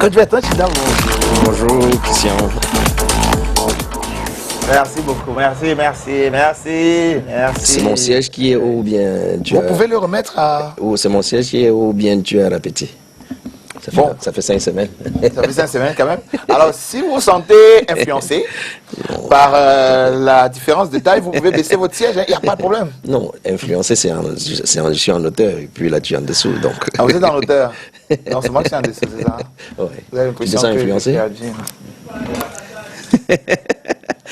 Coach Bertrand Chida, bonjour. Bonjour Christian. Merci beaucoup, merci. C'est mon siège qui est haut ou bien tu Vous pouvez le remettre à... Oh, c'est mon siège qui est haut ou bien tu as répété. Ça fait 5 semaines. Ça fait 5 semaines quand même. Alors, si vous vous sentez influencé par la différence de taille, vous pouvez baisser votre siège, il n'y a pas de problème. Non, influencé, je suis en hauteur et puis là tu es en dessous. Donc... Ah, vous êtes en hauteur? Non, c'est moi qui suis en dessous, c'est ça? Ouais. Vous avez l'impression que influencé?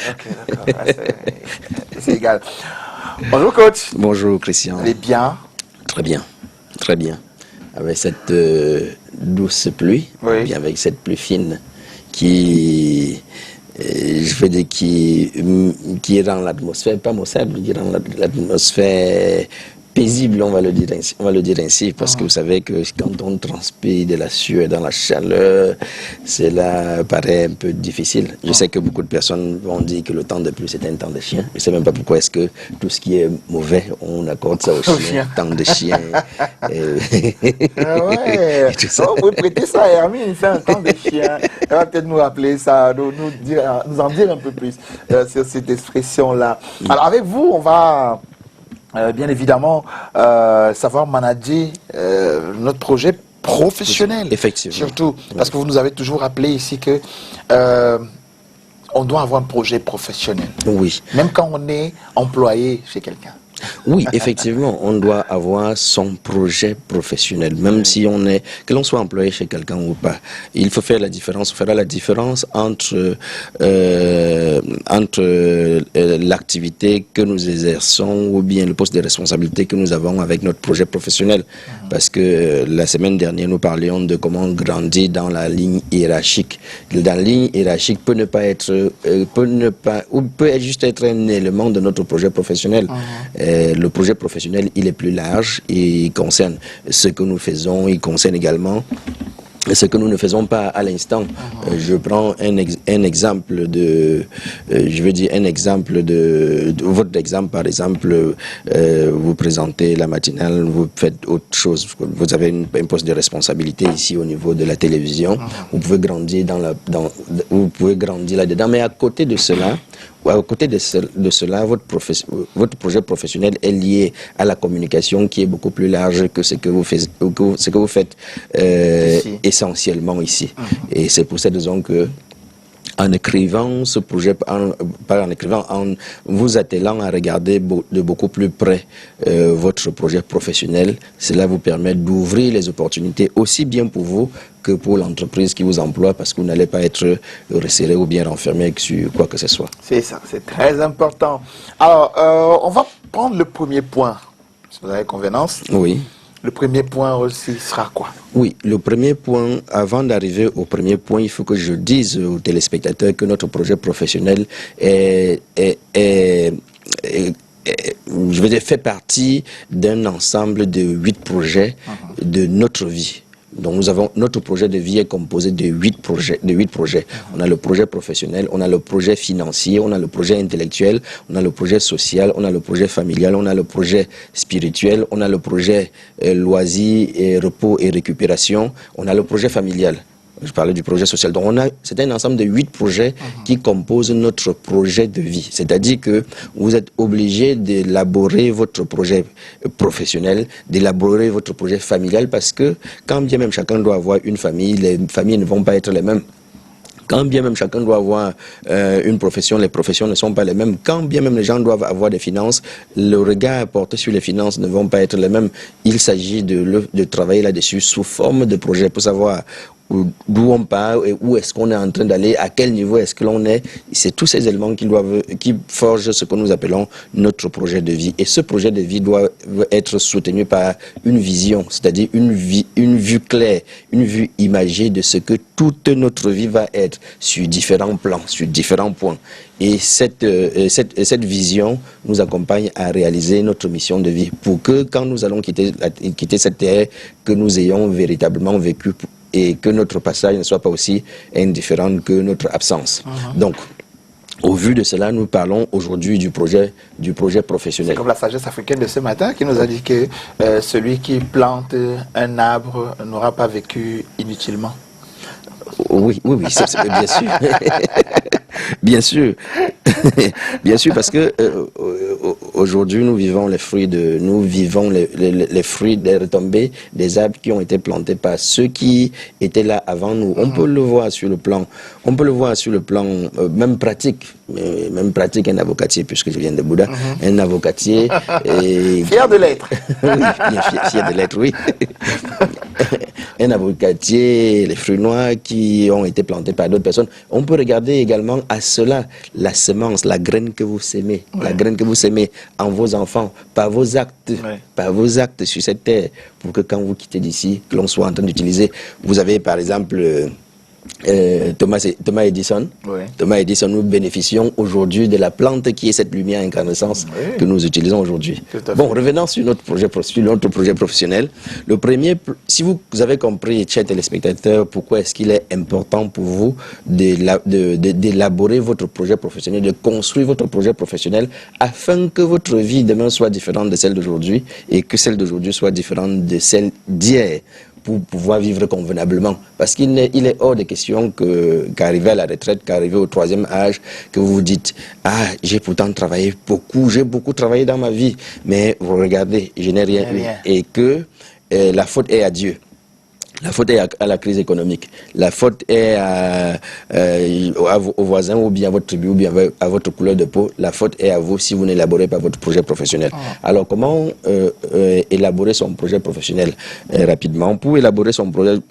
Ok, d'accord. C'est égal. Bonjour coach. Bonjour Christian. Vous allez bien? Très bien, très bien. Avec cette douce pluie, oui. Bien avec cette pluie fine qui, je veux dire, qui rend l'atmosphère, pas maussade, qui rend l'atmosphère paisible, on va le dire ainsi, parce que vous savez que quand on transpire de la sueur dans la chaleur, cela paraît un peu difficile. Je sais que beaucoup de personnes vont dire que le temps de pluie c'est un temps de chien. Je ne sais même pas pourquoi est-ce que tout ce qui est mauvais, on accorde ça aux chiens, temps de chien. Ouais. Vous pouvez prêter ça à Hermine, c'est un temps de chien. Elle va peut-être nous rappeler ça, nous en dire un peu plus sur cette expression-là. Alors avec vous, on va... bien évidemment, savoir manager notre projet professionnel. Effectivement. Surtout, parce que vous nous avez toujours rappelé ici que on doit avoir un projet professionnel. Oui. Même quand on est employé chez quelqu'un. Oui, effectivement, on doit avoir son projet professionnel, même si que l'on soit employé chez quelqu'un ou pas. Il faut faire la différence, on fera la différence entre l'activité que nous exerçons ou bien le poste de responsabilité que nous avons avec notre projet professionnel. Parce que la semaine dernière, nous parlions de comment grandir dans la ligne hiérarchique. Dans la ligne hiérarchique peut juste être un élément de notre projet professionnel. Le projet professionnel, il est plus large et il concerne ce que nous faisons, il concerne également ce que nous ne faisons pas à l'instant. Je prends un exemple de, votre exemple, par exemple, vous présentez la matinale, vous faites autre chose, vous avez un poste de responsabilité ici au niveau de la télévision, vous pouvez grandir vous pouvez grandir là-dedans, mais à côté de cela, votre projet professionnel est lié à la communication qui est beaucoup plus large que ce que vous faites essentiellement ici. Et c'est pour cette raison que en écrivant ce projet, en vous attelant à regarder de beaucoup plus près votre projet professionnel, cela vous permet d'ouvrir les opportunités aussi bien pour vous que pour l'entreprise qui vous emploie, parce que vous n'allez pas être resserré ou bien renfermé sur quoi que ce soit. C'est ça, c'est très important. Alors, on va prendre le premier point, si vous avez convenance. Oui. Le premier point aussi sera quoi? Oui, le premier point, avant d'arriver au premier point, il faut que je dise aux téléspectateurs que notre projet professionnel fait partie d'un ensemble de 8 projets de notre vie. Donc nous avons notre projet de vie est composé de 8 projets. On a le projet professionnel, on a le projet financier, on a le projet intellectuel, on a le projet social, on a le projet familial, on a le projet spirituel, on a le projet loisirs et repos et récupération, on a le projet familial. Je parlais du projet social. Donc c'est un ensemble de 8 projets qui composent notre projet de vie. C'est-à-dire que vous êtes obligé d'élaborer votre projet professionnel, d'élaborer votre projet familial, parce que quand bien même chacun doit avoir une famille, les familles ne vont pas être les mêmes. Quand bien même chacun doit avoir une profession, les professions ne sont pas les mêmes. Quand bien même les gens doivent avoir des finances, le regard porté sur les finances ne vont pas être les mêmes. Il s'agit de travailler là-dessus sous forme de projet pour savoir d'où on part et où est-ce qu'on est en train d'aller, à quel niveau est-ce que l'on est. C'est tous ces éléments qui forgent ce que nous appelons notre projet de vie. Et ce projet de vie doit être soutenu par une vision, c'est-à-dire une vue claire, une vue imagée de ce que toute notre vie va être sur différents plans, sur différents points. Et cette vision nous accompagne à réaliser notre mission de vie pour que quand nous allons quitter cette terre, que nous ayons véritablement vécu et que notre passage ne soit pas aussi indifférent que notre absence. Donc, au vu de cela, nous parlons aujourd'hui du projet professionnel. C'est comme la sagesse africaine de ce matin qui nous a dit que celui qui plante un arbre n'aura pas vécu inutilement. Oui, oui, oui, bien sûr. Bien sûr. Bien sûr, parce que aujourd'hui, nous vivons les fruits les fruits des retombées des arbres qui ont été plantés par ceux qui étaient là avant nous. On peut le voir sur le plan, même pratique, un avocatier, puisque je viens de Bouddha, un avocatier. Fier de l'être. Oui, bien fier de l'être, oui. Un avocatier, les fruits noirs qui ont été plantés par d'autres personnes. On peut regarder également à cela la semence, la graine que vous sémez, la graine que vous sémez en vos enfants, par vos actes sur cette terre, pour que quand vous quittez d'ici, que l'on soit en train d'utiliser. Vous avez par exemple Thomas Edison. Oui. Thomas Edison, nous bénéficions aujourd'hui de la plante qui est cette lumière incandescence que nous utilisons aujourd'hui. Bon, revenons sur notre projet professionnel. Le premier, si vous avez compris, chers téléspectateurs, pourquoi est-ce qu'il est important pour vous d'élaborer votre projet professionnel, de construire votre projet professionnel, afin que votre vie demain soit différente de celle d'aujourd'hui et que celle d'aujourd'hui soit différente de celle d'hier, pour pouvoir vivre convenablement. Parce qu'il est hors de question qu'arriver à la retraite, qu'arriver au 3e âge, que vous vous dites « Ah, j'ai pourtant travaillé beaucoup, j'ai beaucoup travaillé dans ma vie, mais vous regardez, je n'ai rien eu. » Et que la faute est à Dieu. La faute est à la crise économique. La faute est aux voisins, ou bien à votre tribu, ou bien à votre couleur de peau. La faute est à vous si vous n'élaborez pas votre projet professionnel. Alors, comment élaborer son projet professionnel rapidement? Pour élaborer son projet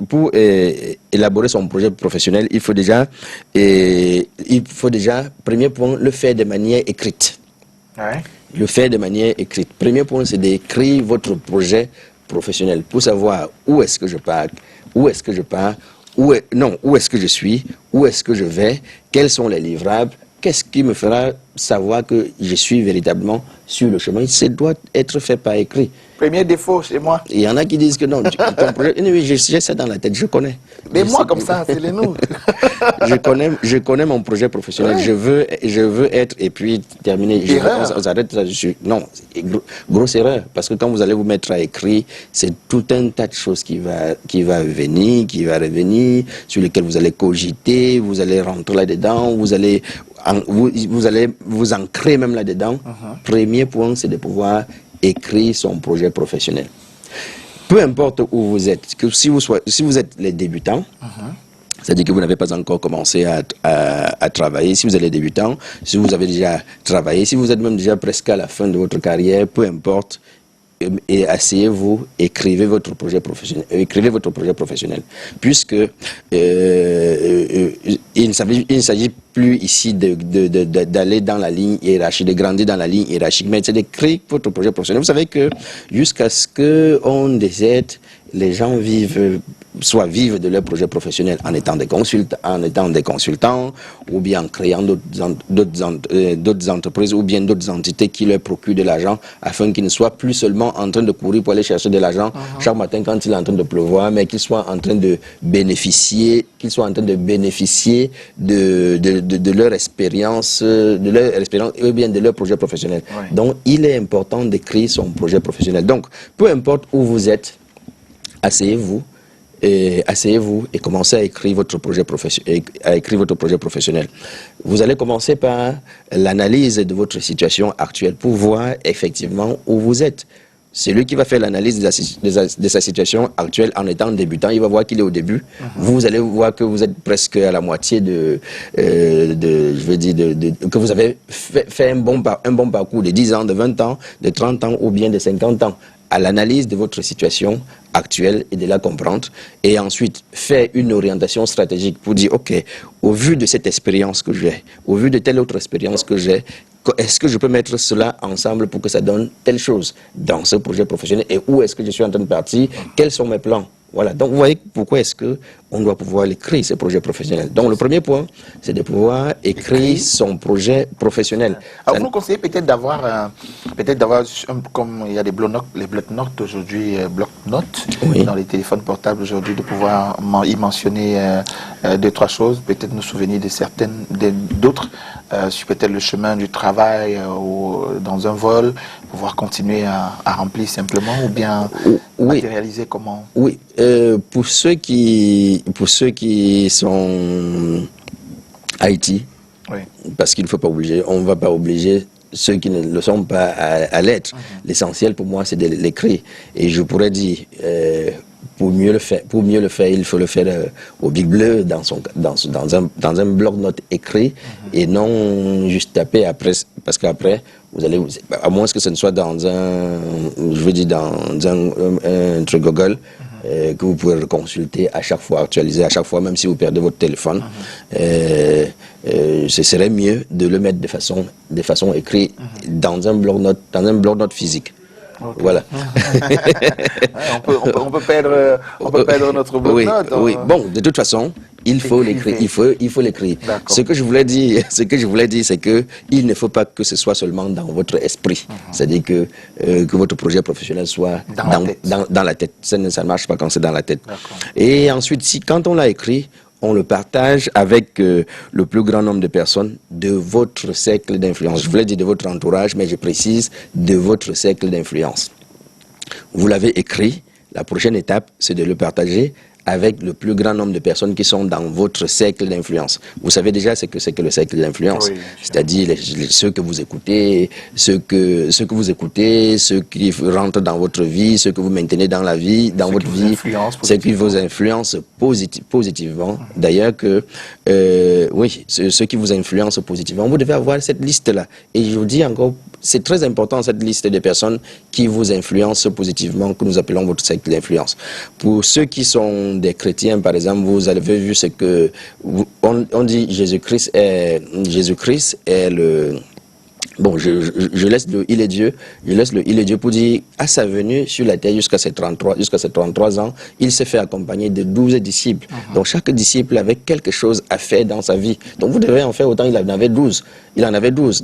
professionnel, il faut déjà, premier point, le faire de manière écrite. Le faire de manière écrite. Premier point, c'est d'écrire votre projet professionnel pour savoir où est-ce que je pars, où est-ce que je suis, où est-ce que je vais, quels sont les livrables, qu'est-ce qui me fera savoir que je suis véritablement sur le chemin. Ça doit être fait par écrit. Premier défaut chez moi. Il y en a qui disent que non, ton projet, oui, j'ai ça dans la tête, je connais. Mais moi, comme ça, c'est les nous. je connais mon projet professionnel, je veux être, et puis terminer. On s'arrête là-dessus. Non, grosse erreur, parce que quand vous allez vous mettre à écrire, c'est tout un tas de choses qui va revenir, sur lesquelles vous allez cogiter, vous allez rentrer là-dedans, vous allez vous ancrer même là-dedans. Premier point, c'est de pouvoir écrire son projet professionnel. Peu importe où vous êtes, que si vous êtes les débutants, c'est-à-dire que vous n'avez pas encore commencé à travailler, si vous êtes les débutants, si vous avez déjà travaillé, si vous êtes même déjà presque à la fin de votre carrière, peu importe, et asseyez-vous, écrivez votre projet professionnel. Puisque il ne s'agit plus ici d'aller dans la ligne hiérarchique, de grandir dans la ligne hiérarchique, mais c'est d'écrire votre projet professionnel. Vous savez que jusqu'à ce qu'on décède, les gens vivent de leur projet professionnel en étant des consultants, ou bien en créant d'autres entreprises, ou bien d'autres entités qui leur procurent de l'argent, afin qu'ils ne soient plus seulement en train de courir pour aller chercher de l'argent chaque matin quand il est en train de pleuvoir, mais qu'ils soient en train de bénéficier, de leur expérience, ou bien de leur projet professionnel. Donc, il est important d'écrire son projet professionnel. Donc, peu importe où vous êtes, asseyez-vous et commencez à écrire votre projet professionnel. Vous allez commencer par l'analyse de votre situation actuelle pour voir effectivement où vous êtes. Celui qui va faire l'analyse de sa situation actuelle en étant débutant, il va voir qu'il est au début. Vous allez voir que vous êtes presque à la moitié que vous avez fait un bon parcours de 10 ans, de 20 ans, de 30 ans ou bien de 50 ans. À l'analyse de votre situation actuelle et de la comprendre, et ensuite faire une orientation stratégique pour dire, ok, au vu de cette expérience que j'ai, au vu de telle autre expérience que j'ai, est-ce que je peux mettre cela ensemble pour que ça donne telle chose dans ce projet professionnel, et où est-ce que je suis en train de partir, quels sont mes plans. Voilà, donc vous voyez pourquoi est-ce qu'on doit pouvoir écrire ce projet professionnel. Donc le premier point, c'est de pouvoir écrire son projet professionnel. Alors vous nous conseillez peut-être d'avoir, comme il y a les bloc-notes aujourd'hui, bloc-notes dans les téléphones portables aujourd'hui, de pouvoir y mentionner 2-3 choses, peut-être nous souvenir de d'autres sur peut-être le chemin du travail ou dans un vol, pouvoir continuer à remplir simplement ou bien matérialiser comment? Oui, pour ceux qui sont Haïti, oui. Parce qu'il ne faut pas obliger, on ne va pas obliger ceux qui ne le sont pas à l'être. L'essentiel pour moi, c'est de l'écrire. Et je pourrais dire, pour mieux le faire, il faut le faire au Big Bleu, dans un bloc-notes écrit, et non juste taper après, parce qu'après, vous allez, à moins que ce ne soit dans un truc Google, que vous pouvez consulter à chaque fois, actualiser à chaque fois, même si vous perdez votre téléphone. Ce serait mieux de le mettre de façon écrite dans un bloc-notes physique. Okay. Voilà. on peut perdre notre bloc-notes. Oui. Bon, de toute façon, il faut l'écrire. Il faut l'écrire. Ce que je voulais dire, c'est que il ne faut pas que ce soit seulement dans votre esprit. C'est-à-dire que votre projet professionnel soit dans la tête. Ça ne marche pas quand c'est dans la tête. Et ensuite, quand on l'a écrit, on le partage avec le plus grand nombre de personnes de votre cercle d'influence. Je voulais dire de votre entourage, mais je précise de votre cercle d'influence. Vous l'avez écrit, la prochaine étape, c'est de le partager avec le plus grand nombre de personnes qui sont dans votre cercle d'influence. Vous savez déjà ce que c'est que le cercle d'influence, c'est-à-dire ceux que vous écoutez, ceux qui rentrent dans votre vie, ceux que vous maintenez dans la vie, dans votre vie, ceux qui vous influencent positivement. D'ailleurs que, ceux qui vous influencent positivement, vous devez avoir cette liste-là. Et je vous dis encore, c'est très important cette liste de personnes qui vous influencent positivement, que nous appelons votre cercle d'influence. Pour ceux qui sont des chrétiens, par exemple, vous avez vu ce que on dit Jésus-Christ est le... Bon, je laisse le il est Dieu, pour dire à sa venue sur la terre jusqu'à ses 33 ans, il s'est fait accompagner de 12 disciples. Donc chaque disciple avait quelque chose à faire dans sa vie. Donc vous devez en faire autant, il en avait 12.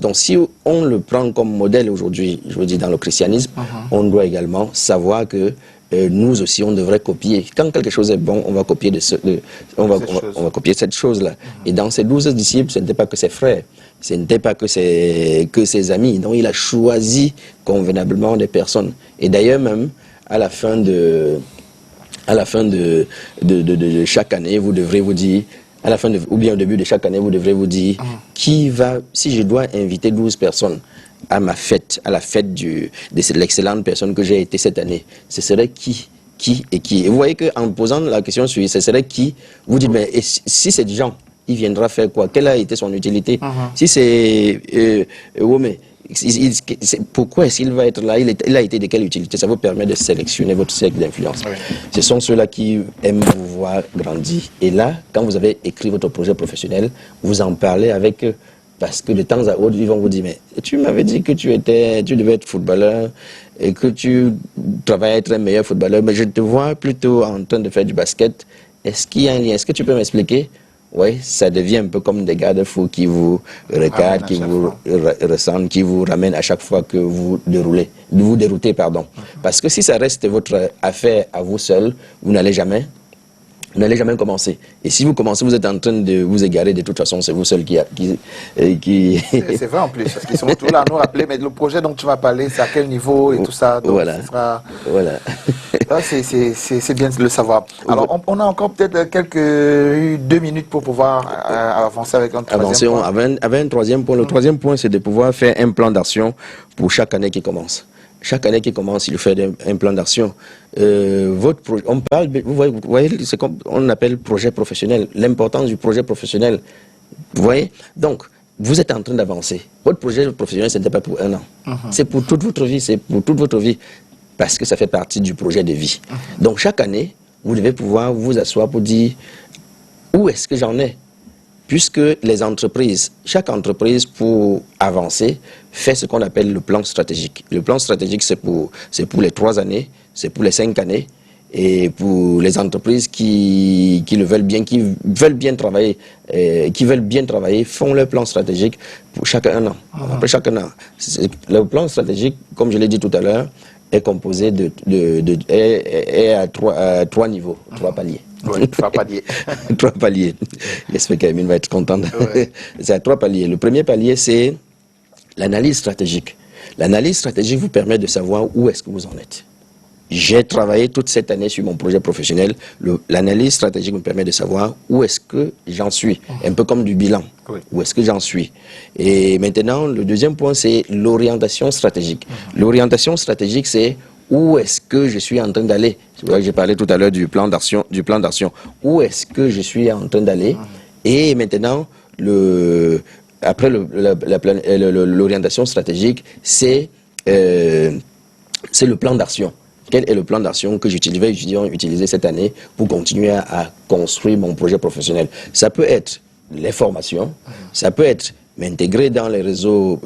Donc si on le prend comme modèle aujourd'hui, je veux dire dans le christianisme, on doit également savoir que nous aussi, on devrait copier. Quand quelque chose est bon, on va copier on va copier cette chose-là. Et dans ces 12 disciples, ce n'était pas que ses frères, ce n'était pas que ses amis. Donc, il a choisi convenablement des personnes. Et d'ailleurs, même, à la fin de chaque année, vous devrez vous dire, ou bien au début de chaque année, vous devrez vous dire, si je dois inviter 12 personnes à ma fête, à la fête de l'excellente personne que j'ai été cette année, ce serait qui et qui. Et vous voyez qu'en posant la question sur ce serait qui, vous dites, mais si c'est Jean, il viendra faire quoi? Quelle a été son utilité? Si c'est pourquoi est-ce qu'il va être là? Il a été de quelle utilité? Ça vous permet de sélectionner votre cercle d'influence. Ce sont ceux-là qui aiment vous voir grandir. Et là, quand vous avez écrit votre projet professionnel, vous en parlez avec eux. Parce que de temps à autre, ils vont vous dire, mais tu m'avais dit que tu devais être footballeur et que tu travaillais à être un meilleur footballeur, mais je te vois plutôt en train de faire du basket. Est-ce qu'il y a un lien? Est-ce que tu peux m'expliquer? Oui, ça devient un peu comme des garde-fous qui vous recadrent, qui vous ressentent, qui vous ramènent à chaque fois que vous déroutez. Parce que si ça reste votre affaire à vous seul, vous n'allez jamais commencer. Et si vous commencez, vous êtes en train de vous égarer, de toute façon, c'est vous seul qui... C'est vrai en plus, parce qu'ils sont tous là à nous rappeler, mais le projet dont tu vas parler, c'est à quel niveau et tout ça. Donc voilà. C'est bien de le savoir. Alors, on a encore peut-être 2 minutes pour pouvoir avancer avec un troisième point. Avec un troisième point. Le troisième point, c'est de pouvoir faire un plan d'action pour chaque année qui commence. Chaque année qui commence, il fait un plan d'action. On parle, vous voyez, c'est comme on appelle projet professionnel, l'importance du projet professionnel. Vous voyez? Donc, vous êtes en train d'avancer. Votre projet professionnel, ce n'était pas pour un an. C'est pour toute votre vie, parce que ça fait partie du projet de vie. Donc, chaque année, vous devez pouvoir vous asseoir pour dire où est-ce que j'en ai? Puisque chaque entreprise, pour avancer, fait ce qu'on appelle le plan stratégique. Le plan stratégique, c'est pour les 3 années, c'est pour les 5 années. Et pour les entreprises qui veulent bien travailler, font leur plan stratégique pour chaque un an. Après chaque an. Le plan stratégique, comme je l'ai dit tout à l'heure, est composé est à 3 niveaux, 3 paliers. Oui, 3 paliers. 3 paliers. J'espère qu'Amine va être contente. Ouais. C'est à 3 paliers. Le premier palier, c'est l'analyse stratégique. L'analyse stratégique vous permet de savoir où est-ce que vous en êtes. J'ai travaillé toute cette année sur mon projet professionnel. L'analyse stratégique me permet de savoir où est-ce que j'en suis. Un peu comme du bilan. Oui. Où est-ce que j'en suis. Et maintenant, le deuxième point, c'est l'orientation stratégique. L'orientation stratégique, c'est où est-ce que je suis en train d'aller. C'est pour ça que j'ai parlé tout à l'heure du plan d'action. Où est-ce que je suis en train d'aller. Et maintenant, après l'orientation stratégique, c'est le plan d'action. Quel est le plan d'action que vais utiliser cette année pour continuer à construire mon projet professionnel? Ça peut être les formations, ça peut être m'intégrer dans les réseaux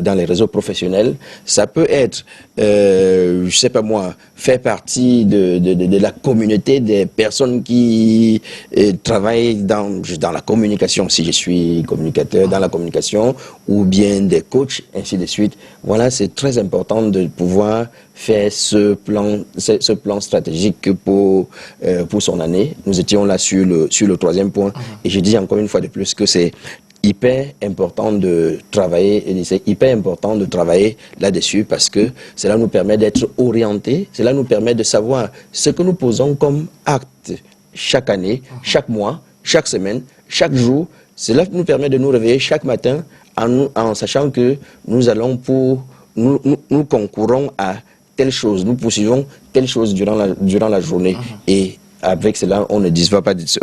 professionnels, ça peut être, je sais pas moi, faire partie de la communauté des personnes qui travaillent dans la communication, si je suis communicateur dans la communication, ou bien des coachs, ainsi de suite. Voilà, c'est très important de pouvoir faire ce plan stratégique pour son année. Nous étions là sur le 3e point, et je dis encore une fois de plus que c'est hyper important de travailler, et c'est hyper important de travailler là-dessus parce que cela nous permet d'être orientés, cela nous permet de savoir ce que nous posons comme acte chaque année, chaque mois, chaque semaine, chaque jour. Cela nous permet de nous réveiller chaque matin en sachant que nous concourons à telle chose, nous poursuivons telle chose durant la journée. Et avec cela, on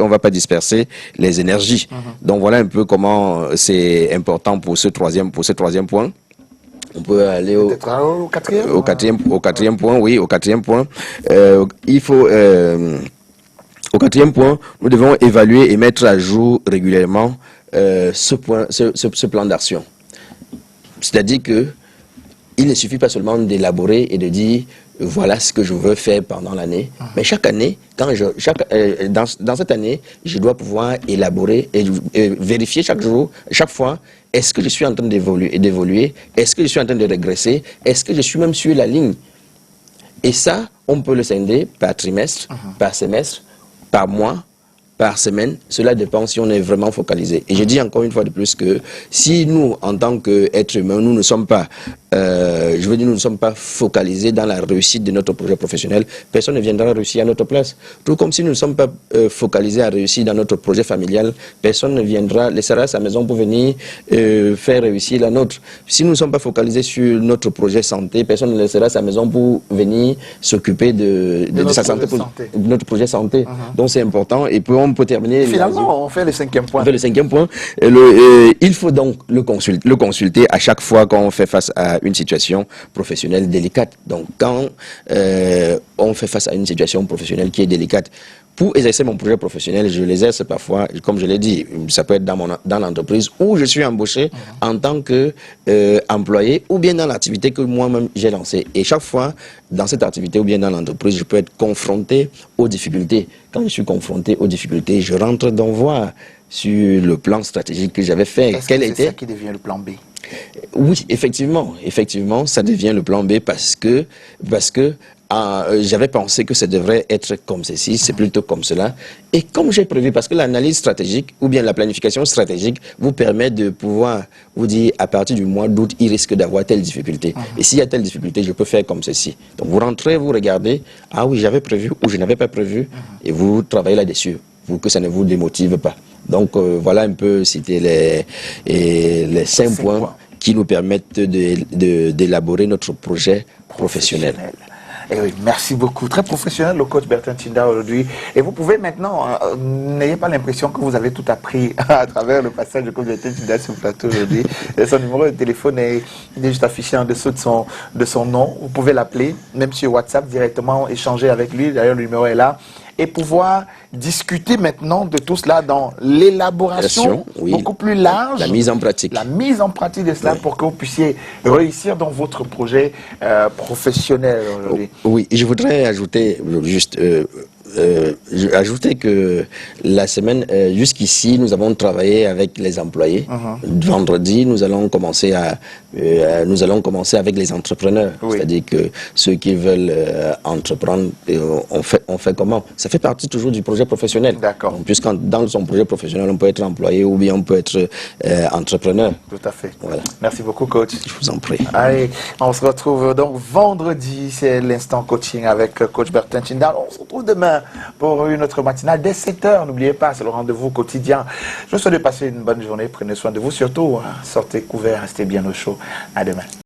va pas disperser les énergies. Donc voilà un peu comment c'est important pour ce troisième point. On peut aller au quatrième point. Oui, au quatrième point. Au quatrième point, nous devons évaluer et mettre à jour régulièrement ce plan d'action. C'est-à-dire que il ne suffit pas seulement d'élaborer et de dire voilà ce que je veux faire pendant l'année, mais chaque année, dans cette année, je dois pouvoir élaborer et vérifier chaque jour, chaque fois, est-ce que je suis en train d'évoluer, est-ce que je suis en train de régresser, est-ce que je suis même sur la ligne. Et ça, on peut le scinder par trimestre, par semestre, par mois, par semaine. Cela dépend si on est vraiment focalisé. Et je dis encore une fois de plus que si nous, en tant qu'êtres humains, nous ne sommes pas, nous ne sommes pas focalisés dans la réussite de notre projet professionnel, personne ne viendra réussir à notre place. Tout comme si nous ne sommes pas focalisés à réussir dans notre projet familial, personne ne laissera sa maison pour venir faire réussir la nôtre. Si nous ne sommes pas focalisés sur notre projet santé, personne ne laissera sa maison pour venir s'occuper de sa santé, de notre projet santé. Donc c'est important. Et puis on peut terminer. Finalement, on fait le 5e point. On fait le 5e point. Il faut donc le consulter à chaque fois qu'on fait face à une situation professionnelle délicate. Donc quand on fait face à une situation professionnelle qui est délicate, pour exercer mon projet professionnel, je l'exerce parfois, comme je l'ai dit, ça peut être dans l'entreprise où je suis embauché en tant qu'employé ou bien dans l'activité que moi-même j'ai lancée. Et chaque fois, dans cette activité ou bien dans l'entreprise, je peux être confronté aux difficultés. Quand je suis confronté aux difficultés, je rentre donc voir sur le plan stratégique que j'avais fait. Est-ce que c'est ça qui devient le plan B? Oui, effectivement, ça devient le plan B parce que j'avais pensé que ça devrait être comme ceci, c'est plutôt comme cela. Et comme j'ai prévu, parce que l'analyse stratégique ou bien la planification stratégique vous permet de pouvoir vous dire à partir du mois d'août, il risque d'avoir telle difficulté. Et s'il y a telle difficulté, je peux faire comme ceci. Donc vous rentrez, vous regardez, ah oui, j'avais prévu ou je n'avais pas prévu, et vous travaillez là-dessus pour que ça ne vous démotive pas. Donc voilà un peu, c'était les 5 points qui nous permettent d'élaborer notre projet professionnel. Et oui, merci beaucoup. Très professionnel, le coach Bertin Tinda aujourd'hui. Et vous pouvez maintenant, n'ayez pas l'impression que vous avez tout appris à travers le passage de coach Bertin Tinda sur le plateau aujourd'hui. Son numéro de téléphone est juste affiché en dessous de son nom. Vous pouvez l'appeler, même sur WhatsApp directement, échanger avec lui. D'ailleurs, le numéro est là. Et pouvoir discuter maintenant de tout cela dans l'élaboration beaucoup plus large. La mise en pratique. La mise en pratique de cela pour que vous puissiez réussir dans votre projet professionnel aujourd'hui. Oui, et je voudrais ajouter juste ajouter que la semaine, jusqu'ici, nous avons travaillé avec les employés. Vendredi, nous allons commencer avec les entrepreneurs. Oui. C'est-à-dire que ceux qui veulent entreprendre, on fait comment? Ça fait partie toujours du projet professionnel. D'accord. Puisque dans son projet professionnel, on peut être employé ou bien on peut être entrepreneur. Tout à fait. Voilà. Merci beaucoup, coach. Je vous en prie. Allez, on se retrouve donc vendredi, c'est l'instant coaching avec coach Bertin Chindal. On se retrouve demain pour une autre matinale dès 7h. N'oubliez pas, c'est le rendez-vous quotidien. Je vous souhaite de passer une bonne journée. Prenez soin de vous. Surtout, sortez couverts, restez bien au chaud. À demain.